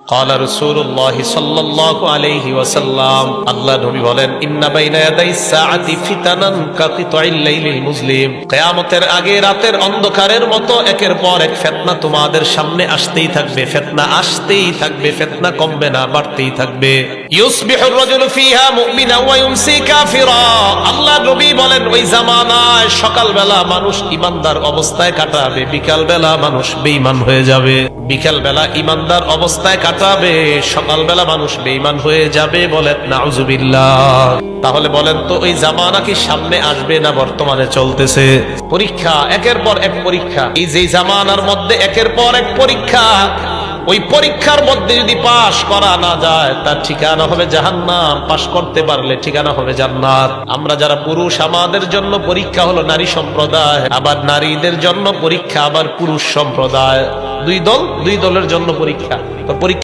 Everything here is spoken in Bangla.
قال رسول الله صلى الله عليه وسلم আল্লাহ নবী বলেন ইন্না বাইনা ইয়াদাই সাআতি ফিতানান কাকিতাইল লাইলিল মুজলিম কিয়ামতের আগে রাতের অন্ধকারের মতো একের পর এক ফিতনা তোমাদের সামনে আসতেই থাকবে ফিতনা কমবে না বাড়তেই থাকবে ইউসবিহুর রাজুলু ফিহা মুমিনা ওয়া ইউমসি কাফিরা আল্লাহ নবী বলেন ওই জামানায় সকালবেলা মানুষ ঈমানদার অবস্থায় কাটাবে বিকালবেলা মানুষ বেঈমান হয়ে যাবে বিকালবেলা ঈমানদার অবস্থায় কাটাবে সকালবেলা মানুষ বেঈমান হয়ে যাবে বলেন নাউজুবিল্লাহ তাহলে বলেন তো ওই জামানা কি সামনে আসবে না বর্তমানে চলতেছে পরীক্ষা একের পর এক পরীক্ষা এই যে জামানার মধ্যে একের পর এক পরীক্ষা ওই পরীক্ষার মধ্যে যদি পাশ করা না যায় তার ঠিকানা হবে জাহান্নাম পাশ করতে পারলে ঠিকানা হবে জান্নাত আমরা যারা পুরুষ আমাদের জন্য পরীক্ষা হলো নারী সম্প্রদায় আবার নারীদের জন্য পরীক্ষা আবার পুরুষ সম্প্রদায় দুই দলের জন্য পরীক্ষা তো পরীক্ষা